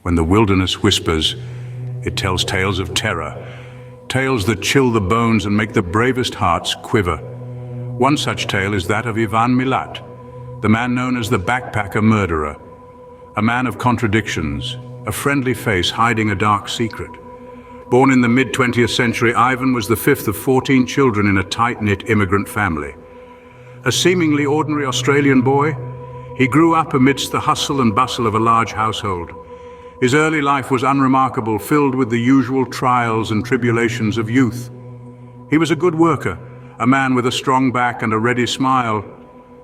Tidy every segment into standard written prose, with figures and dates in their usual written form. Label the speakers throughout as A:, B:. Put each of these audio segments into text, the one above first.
A: When the wilderness whispers, it tells tales of terror, tales that chill the bones and make the bravest hearts quiver. One such tale is that of Ivan Milat, the man known as the backpacker murderer. A man of contradictions, a friendly face hiding a dark secret. Born in the mid-20th century, Ivan was the fifth of 14 children in a tight-knit immigrant family. A seemingly ordinary Australian boy, he grew up amidst the hustle and bustle of a large household. His early life was unremarkable, filled with the usual trials and tribulations of youth. He was a good worker, a man with a strong back and a ready smile.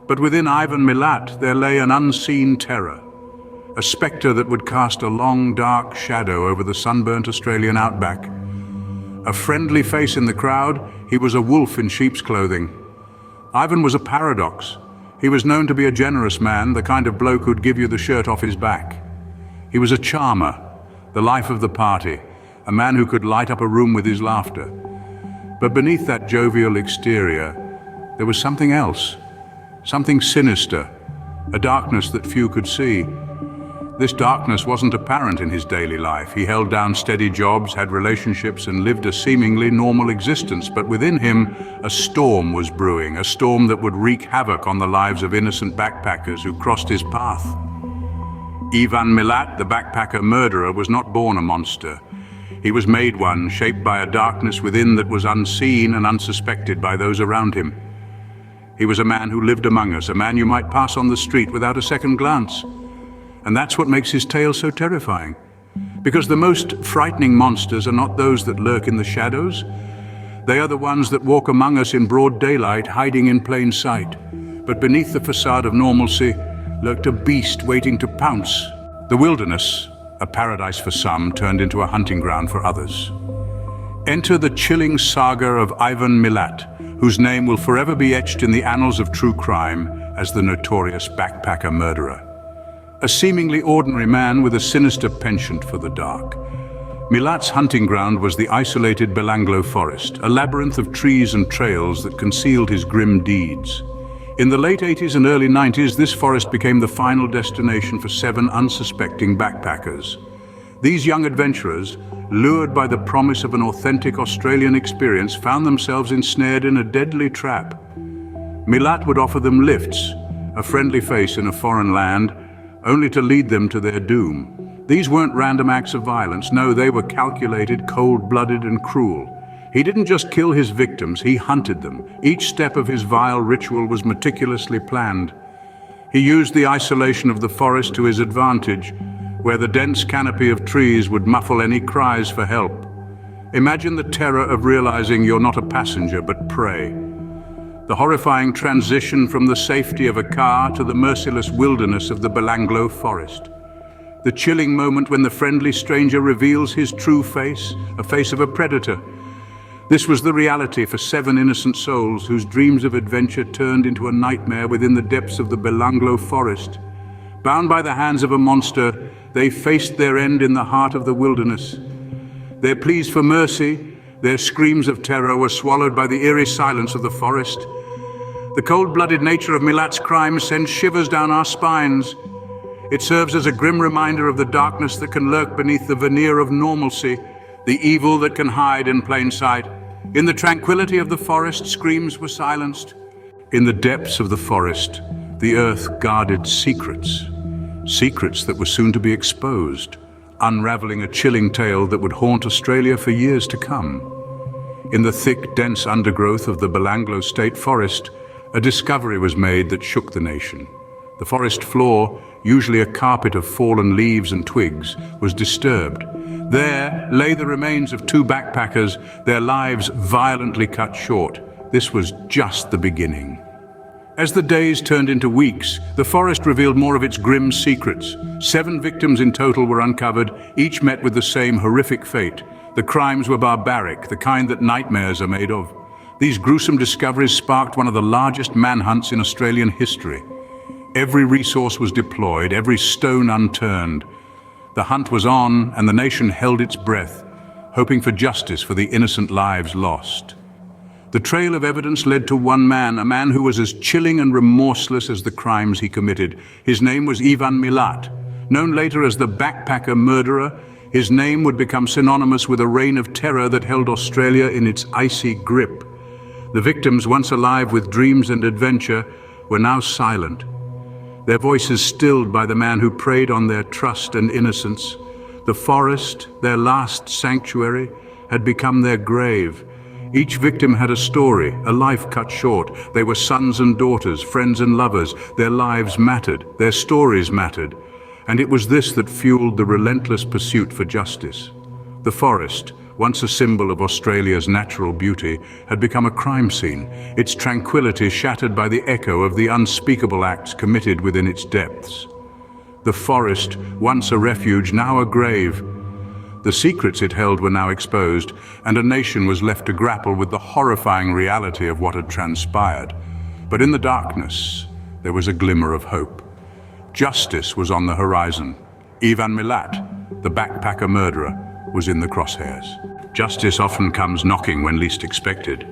A: But within Ivan Milat there lay an unseen terror, a spectre that would cast a long, dark shadow over the sunburnt Australian outback. A friendly face in the crowd, he was a wolf in sheep's clothing. Ivan was a paradox. He was known to be a generous man, the kind of bloke who'd give you the shirt off his back. He was a charmer, the life of the party, a man who could light up a room with his laughter. But beneath that jovial exterior, there was something else, something sinister, a darkness that few could see. This darkness wasn't apparent in his daily life. He held down steady jobs, had relationships, and lived a seemingly normal existence. But within him, a storm was brewing, a storm that would wreak havoc on the lives of innocent backpackers who crossed his path. Ivan Milat, the backpacker murderer, was not born a monster. He was made one, shaped by a darkness within that was unseen and unsuspected by those around him. He was a man who lived among us, a man you might pass on the street without a second glance. And that's what makes his tale so terrifying. Because the most frightening monsters are not those that lurk in the shadows. They are the ones that walk among us in broad daylight, hiding in plain sight. But beneath the facade of normalcy lurked a beast waiting to pounce. The wilderness, a paradise for some, turned into a hunting ground for others. Enter the chilling saga of Ivan Milat, whose name will forever be etched in the annals of true crime as the notorious backpacker murderer. A seemingly ordinary man with a sinister penchant for the dark. Milat's hunting ground was the isolated Belanglo forest, a labyrinth of trees and trails that concealed his grim deeds. In the late 80s and early 90s, this forest became the final destination for 7 unsuspecting backpackers. These young adventurers, lured by the promise of an authentic Australian experience, found themselves ensnared in a deadly trap. Milat would offer them lifts, a friendly face in a foreign land, only to lead them to their doom. These weren't random acts of violence. No, they were calculated, cold-blooded, and cruel. He didn't just kill his victims, he hunted them. Each step of his vile ritual was meticulously planned. He used the isolation of the forest to his advantage, where the dense canopy of trees would muffle any cries for help. Imagine the terror of realizing you're not a passenger, but prey. The horrifying transition from the safety of a car to the merciless wilderness of the Belanglo forest. The chilling moment when the friendly stranger reveals his true face, a face of a predator. This was the reality for 7 innocent souls whose dreams of adventure turned into a nightmare within the depths of the Belanglo forest. Bound by the hands of a monster, they faced their end in the heart of the wilderness. Their pleas for mercy, their screams of terror were swallowed by the eerie silence of the forest. The cold-blooded nature of Milat's crime sends shivers down our spines. It serves as a grim reminder of the darkness that can lurk beneath the veneer of normalcy, the evil that can hide in plain sight. In the tranquility of the forest, screams were silenced. In the depths of the forest, the earth guarded secrets. Secrets that were soon to be exposed, unraveling a chilling tale that would haunt Australia for years to come. In the thick, dense undergrowth of the Belanglo State Forest, a discovery was made that shook the nation. The forest floor, usually a carpet of fallen leaves and twigs, was disturbed. There lay the remains of 2 backpackers, their lives violently cut short. This was just the beginning. As the days turned into weeks, the forest revealed more of its grim secrets. 7 victims in total were uncovered, each met with the same horrific fate. The crimes were barbaric, the kind that nightmares are made of. These gruesome discoveries sparked one of the largest manhunts in Australian history. Every resource was deployed, every stone unturned. The hunt was on, and the nation held its breath, hoping for justice for the innocent lives lost. The trail of evidence led to one man, a man who was as chilling and remorseless as the crimes he committed. His name was Ivan Milat, Known later as the backpacker murderer, his name would become synonymous with a reign of terror that held Australia in its icy grip. The victims, once alive with dreams and adventure, were now silent, their voices stilled by the man who preyed on their trust and innocence. The forest, their last sanctuary, had become their grave. Each victim had a story, a life cut short. They were sons and daughters, friends and lovers. Their lives mattered, their stories mattered. And it was this that fueled the relentless pursuit for justice. The forest, once a symbol of Australia's natural beauty, had become a crime scene, its tranquility shattered by the echo of the unspeakable acts committed within its depths. The forest, once a refuge, now a grave. The secrets it held were now exposed, and a nation was left to grapple with the horrifying reality of what had transpired. But in the darkness, there was a glimmer of hope. Justice was on the horizon. Ivan Milat, the backpacker murderer, was in the crosshairs. Justice often comes knocking when least expected.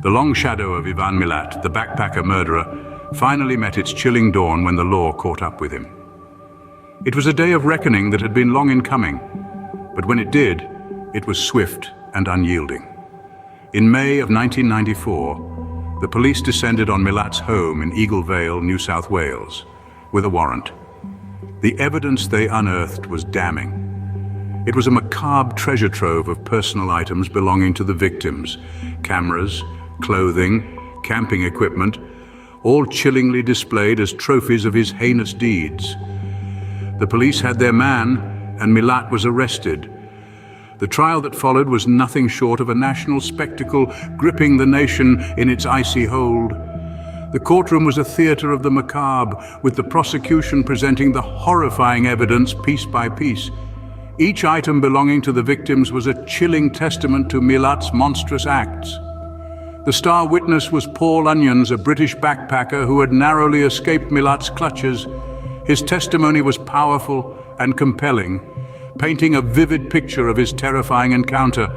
A: The long shadow of Ivan Milat, the backpacker murderer, finally met its chilling dawn when the law caught up with him. It was a day of reckoning that had been long in coming, but when it did, it was swift and unyielding. In May of 1994, the police descended on Milat's home in Eagle Vale, New South Wales, with a warrant. The evidence they unearthed was damning. It was a macabre treasure trove of personal items belonging to the victims: cameras, clothing, camping equipment, all chillingly displayed as trophies of his heinous deeds. The police had their man, and Milat was arrested. The trial that followed was nothing short of a national spectacle, gripping the nation in its icy hold. The courtroom was a theater of the macabre, with the prosecution presenting the horrifying evidence piece by piece. Each item belonging to the victims was a chilling testament to Milat's monstrous acts. The star witness was Paul Onions, a British backpacker who had narrowly escaped Milat's clutches. His testimony was powerful and compelling, painting a vivid picture of his terrifying encounter.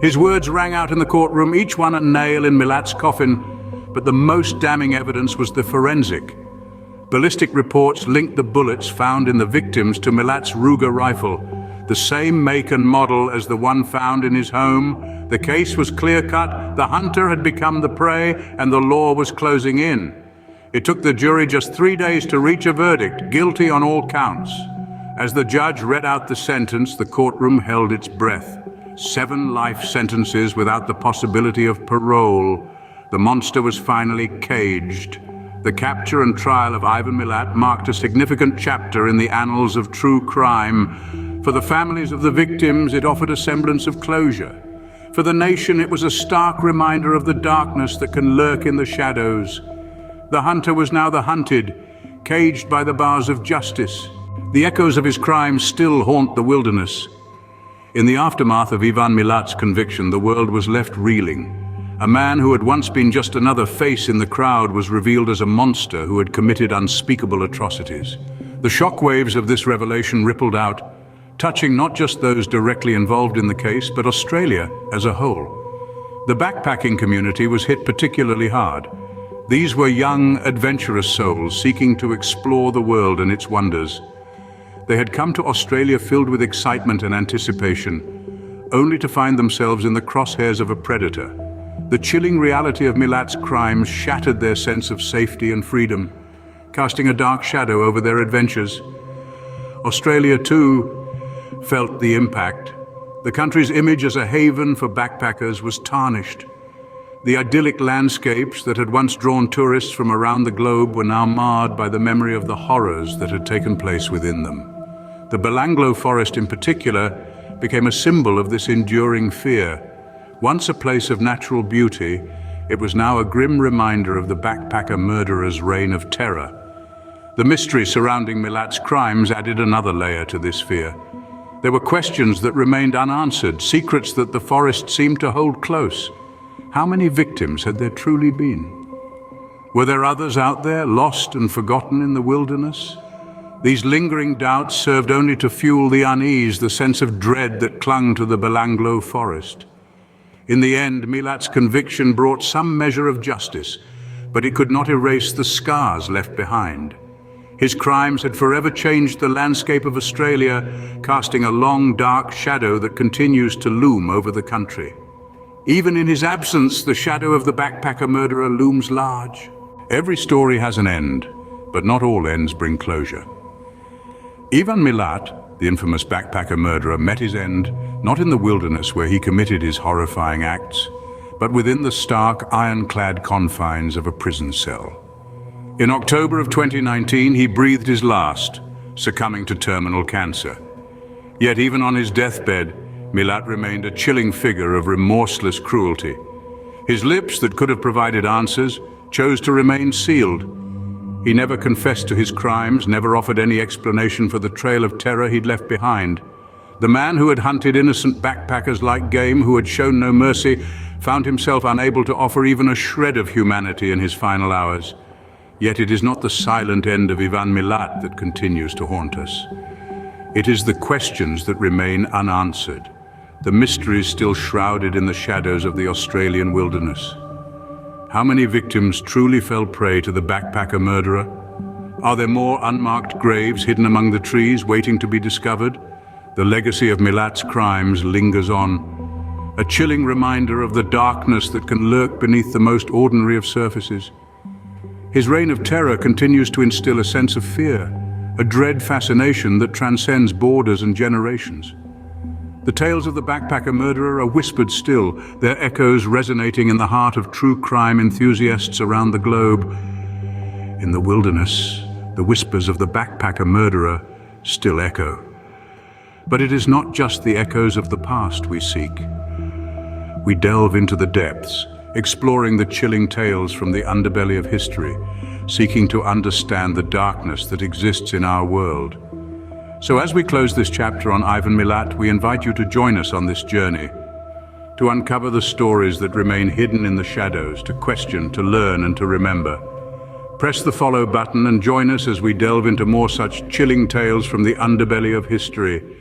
A: His words rang out in the courtroom, each one a nail in Milat's coffin, but the most damning evidence was the forensic. Ballistic reports linked the bullets found in the victims to Milat's Ruger rifle, the same make and model as the one found in his home. The case was clear-cut, the hunter had become the prey, and the law was closing in. It took the jury just 3 days to reach a verdict, guilty on all counts. As the judge read out the sentence, the courtroom held its breath. 7 life sentences without the possibility of parole. The monster was finally caged. The capture and trial of Ivan Milat marked a significant chapter in the annals of true crime. For the families of the victims, it offered a semblance of closure. For the nation, it was a stark reminder of the darkness that can lurk in the shadows. The hunter was now the hunted, caged by the bars of justice. The echoes of his crimes still haunt the wilderness. In the aftermath of Ivan Milat's conviction, the world was left reeling. A man who had once been just another face in the crowd was revealed as a monster who had committed unspeakable atrocities. The shockwaves of this revelation rippled out, touching not just those directly involved in the case, but Australia as a whole. The backpacking community was hit particularly hard. These were young, adventurous souls seeking to explore the world and its wonders. They had come to Australia filled with excitement and anticipation, only to find themselves in the crosshairs of a predator. The chilling reality of Milat's crimes shattered their sense of safety and freedom, casting a dark shadow over their adventures. Australia, too, felt the impact. The country's image as a haven for backpackers was tarnished. The idyllic landscapes that had once drawn tourists from around the globe were now marred by the memory of the horrors that had taken place within them. The Belanglo forest in particular became a symbol of this enduring fear. Once a place of natural beauty, it was now a grim reminder of the backpacker murderer's reign of terror. The mystery surrounding Milat's crimes added another layer to this fear. There were questions that remained unanswered, secrets that the forest seemed to hold close. How many victims had there truly been? Were there others out there, lost and forgotten in the wilderness? These lingering doubts served only to fuel the unease, the sense of dread that clung to the Belanglo forest. In the end, Milat's conviction brought some measure of justice, but it could not erase the scars left behind. His crimes had forever changed the landscape of Australia, casting a long, dark shadow that continues to loom over the country. Even in his absence, the shadow of the backpacker murderer looms large. Every story has an end, but not all ends bring closure. Ivan Milat, the infamous backpacker murderer, met his end not in the wilderness where he committed his horrifying acts, but within the stark, ironclad confines of a prison cell. In October of 2019, he breathed his last, succumbing to terminal cancer. Yet even on his deathbed, Milat remained a chilling figure of remorseless cruelty. His lips that could have provided answers chose to remain sealed. He never confessed to his crimes, never offered any explanation for the trail of terror he'd left behind. The man who had hunted innocent backpackers like game, who had shown no mercy, found himself unable to offer even a shred of humanity in his final hours. Yet it is not the silent end of Ivan Milat that continues to haunt us. It is the questions that remain unanswered, the mysteries still shrouded in the shadows of the Australian wilderness. How many victims truly fell prey to the backpacker murderer? Are there more unmarked graves hidden among the trees waiting to be discovered? The legacy of Milat's crimes lingers on, a chilling reminder of the darkness that can lurk beneath the most ordinary of surfaces. His reign of terror continues to instill a sense of fear, a dread fascination that transcends borders and generations. The tales of the backpacker murderer are whispered still, their echoes resonating in the heart of true crime enthusiasts around the globe. In the wilderness, the whispers of the backpacker murderer still echo. But it is not just the echoes of the past we seek. We delve into the depths, exploring the chilling tales from the underbelly of history, seeking to understand the darkness that exists in our world. So as we close this chapter on Ivan Milat, we invite you to join us on this journey, to uncover the stories that remain hidden in the shadows, to question, to learn, and to remember. Press the follow button and join us as we delve into more such chilling tales from the underbelly of history.